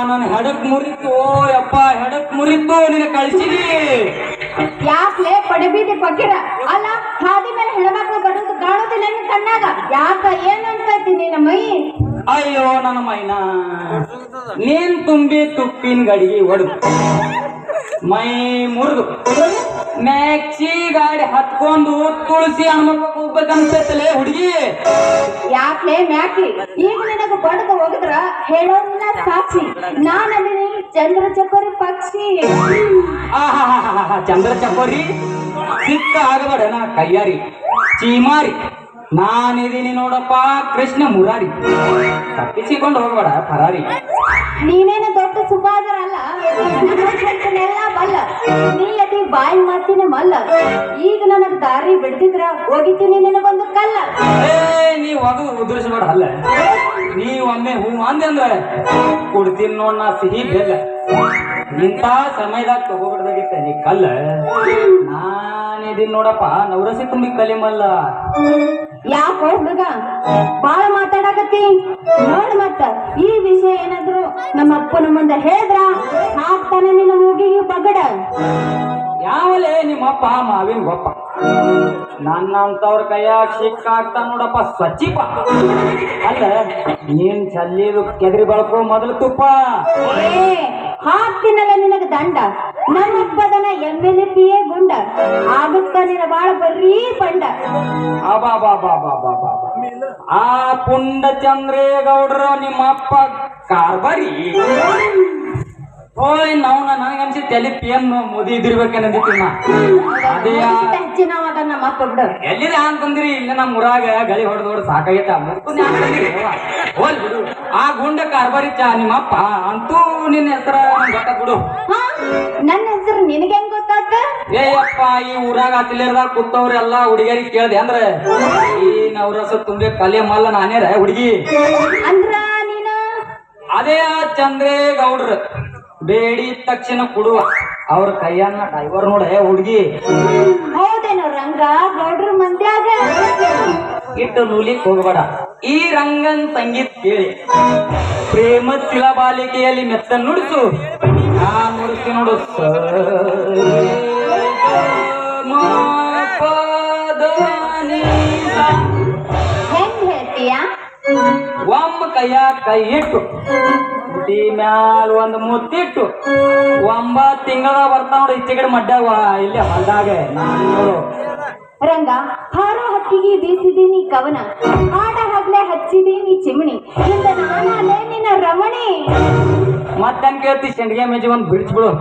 ನನ್ನ ಹೆಡಕ್ ಮುರಿತು ಯಪ್ಪ ಹೆಡಕ್ ಮುರಿತು ನಿನ್ನ ಕಳಿಸಿದಿ ಯಾಕ್ಲೆ ಪಡಬೀದಿ ಫಕೀರ ಅಲ್ಲ ಹಾದಿ ಮೇಲೆ ಹೆಣ್ಮಕ್ಳು ಬರೋದು ಕಾಣೋದಿಲ್ಲ ನಿನ್ ಕಣ್ಣಾಗ ಯಾಕ ಏನಂತೈತಿ ನಿನ್ನ ಮೈ ಅಯ್ಯೋ ನನ್ನ ಮೈನ ನೀನ್ ತುಂಬಿ ತುಪ್ಪಿನ ಗಡಿಗೆ ಒಡದು ಮೈ ಮುರಿದು ಮ್ಯಾಕ್ಸಿ ಗಾಡಿ ಹತ್ಕೊಂಡು ತುಳಸಿ ಹನುಮಪ್ಪಕ್ಕೆ ಹೋಗ್ಬೇಕನ್ಸತ್ತಲೇ ಹುಡುಗಿ ಯಾಕ್ಲೆ ಮ್ಯಾಕಿ ಈಗ ನಿನಗ ಬಡದ ಹೋಗಿದ್ರ ಹೇಳೋದಿಲ್ಲ ಸಾಕ್ಷಿ ನಾನಲ್ಲಿ ಚಂದ್ರ ಚಕೋರಿ ಪಕ್ಷಿ ಚಂದ್ರ ಚಕೋರಿ ಸಿಕ್ಕ ಆಗಬೇಡ ನಾ ಕೈಯಾರಿ ಚೀಮಾರಿ ನಾನಿದೀನಿ ನೋಡಪ್ಪ ಕೃಷ್ಣ ಮುರಾರಿ ತಪ್ಪಿಸಿಕೊಂಡು ಹೋಗಬೇಡ ಫರಾರಿ ನೀನೇನು ದೊಡ್ಡ ಸುಖಾದರ ಅಲ್ಲ ಎಲ್ಲ ಬಲ್ಲ ನೀ ಅದಿ ಬಾಯಿ ಮಾತಿನ ಮಲ್ಲ ಈಗ ನನಗ್ ದಾರಿ ಬಿಡ್ತಿದ್ರ ಹೋಗಿದ್ದೀನಿ ನಿನಗೊಂದು ಕಲ್ಲ ನೀ ಒಗದು ಉದುರಿಸಬೇಡ ಅಲ್ಲ ನೀ ಒಮ್ಮೆ ಹೂ ಅಂದೆ ಅಂದ್ರೆ ಕೊಡ್ತೀನಿ ನೋಡ್ ನಾ ಸಿಹಿ ಬೇಗ ಇಂಥ ಸಮಯದಾಗ ತಗೋಬಿಡ್ದಾಗಿತ್ತ ನೀ ಕಲ್ಲ ನಾನಿದೀನಿ ನೋಡಪ್ಪ ನವರಸಿ ತುಂಬಿ ಕಲಿಮಲ್ಲ ಯಾಕೋ ಹುಡುಗ ಬಾಳ ಮಾತಾಡಕತ್ತಿ ನೋಡ್ ಮತ್ತ ಈ ವಿಷಯ ಏನಾದ್ರು ನಮ್ಮ ಅಪ್ಪನ ಮುಂದೆ ಹೇಳಿದ್ರ ಹಾಕ್ತಾನೆ ನಿನ್ನ ಮೂಗಿಗೆ ಬಗಡ ಯಾವಲೇ ನಿಮ್ಮಪ್ಪ ಮಾವಿನ ಗೊಪ್ಪ ನನ್ನಂತವ್ರ ಕೈಯಾಗ ಸಿಕ್ಕಾಗ್ತಾ ನೋಡಪ್ಪ ಸ್ವಚ್ಚಿಪ್ಪ ಅಲ್ಲ ನೀನ್ ಚಲ್ಲಿದು ಕೆದರಿ ಬಳಕೋ ಮೊದಲು ತುಪ್ಪ ಹಾಕ್ತೀನಲ್ಲ ನಿನಗ ದಂಡ ನಮ್ಮಪ್ಪದನ MLPA ಗುಂಡ ಆಗುತ್ತ ನಿನ ಬಾಳ ಬರ್ರೀ ಪಂಡ ಆ ಪುಂಡ ಚಂದ್ರೇಗೌಡ್ರ ನಿಮ್ಮಪ್ಪ ಕಾರ್ಬಾರಿ ಓಯ್ ನಾವು ನನಗನ್ಸಿ ತಲೆ PM ಮೋದಿ ಇದಿರ್ಬೇಕನ್ನದಿತ್ತು ನಾ ಅದೇ ನಮ್ಮಪ್ಪ ಬಿಡ ಎಲ್ಲಿದೆ ಅಂತಂದ್ರಿ ಇಲ್ಲ ನಮ್ಮ ಊರಾಗ ಗಳಿ ಹೊಡೆದೋಡ್ ಸಾಕಾಗೈತ ಹೋಲ್ ಬಿಡು ಆ ಗುಂಡ ಕಾರ್ಬಾರಿ ನಿಮ್ಮಪ್ಪ ಅಂತೂ ನಿನ್ನ ಹೆಸರ ಗೊತ್ತ ಬಿಡು ನನ್ನ ಹೆಸರು ನಿನಗೆ ಹೆಂಗ್ ಗೊತ್ತಾತ ಏಯಪ್ಪ ಈ ಊರಾಗ ಅತಿಲೇರ್ದಾಗ ಕೂತವ್ರೆಲ್ಲ ಹುಡುಗಿಯರಿಗೆ ಕೇಳ್ದೆ ಅಂದ್ರೆ ಈ ನವರಸ ತುಂಬೆ ಕಲೆ ಮಲ್ಲ ನಾನೇರ ಹುಡುಗಿ ಅಂದ್ರ ನೀನ ಅದೇ ಆ ಚಂದ್ರೇಗೌಡ್ರ ಬೇಡಿ ತಕ್ಷಣ ಕೊಡುವ ಅವ್ರ ಕೈಯನ್ನ ಡ್ರೈವರ್ ನೋಡ ಹುಡುಗಿ ಹೌದೇನೋ ರಂಗ ಗೌಡ್ರ ಮಂದ್ಯಾಗ ಇಟ್ಟು ನೂಲಿಕ್ ಹೋಗಬೇಡ ಈ ರಂಗನ್ ಸಂಗೀತ ಕೇಳಿ ಪ್ರೇಮ ಶಿಲಾಬಾಲಿಕೆಯಲ್ಲಿ ಮೆತ್ತ ನುಡಿಸು ನಾ ನುಡಿಸಿ ನೋಡು ಹೆಂಗ್ ಹೇಳ್ತೀಯ ಒಮ್ಮ ಕೈಯ ಕೈ ಇಟ್ಟು ಮುಟ್ಟಿ ಮ್ಯಾಲ ಒಂದು ಮುತ್ತಿಟ್ಟು 9 ತಿಂಗಳ ಬರ್ತಾವ ನೋಡಿ ಈಚೆಗಡೆ ಮಡ್ಡಾವ ಇಲ್ಲಿ ಹೊಲ್ದಾಗ ನಾನು ರಂಗ ಹಾರೋ ಹಕ್ಕಿಗೆ ಬೀಸಿದೀನಿ ಕವನ ಆಡ ಹಗ್ಲೆ ಹಚ್ಚಿದೀನಿ ಚಿಮಣಿ ಇಂದ ನಾನಲ್ಲೇ ನಿನ್ನ ರಮಣಿ ಮತ್ತೇನ್ ಕೇಳ್ತಿ ಶೆಂಡಿಗೆ ಮೇಜಿ ಒಂದು ಬಿಡಿಸ್ಬಿಡು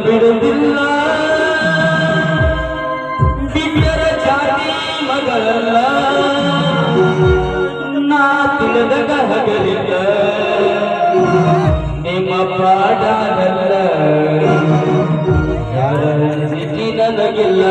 ಬಿಡುವುದಿಲ್ಲ ದಿವ್ಯರ ಜಾತಿ ಮಗಳಲ್ಲ ನಾ ತಿಳಿದಾಗ ಹಗಲಿಲ್ಲ ನಿಮ್ಮ ಪಾಡಲ್ಲ ಯಾರ ಸ್ಥಿತಿ ನನಗಿಲ್ಲ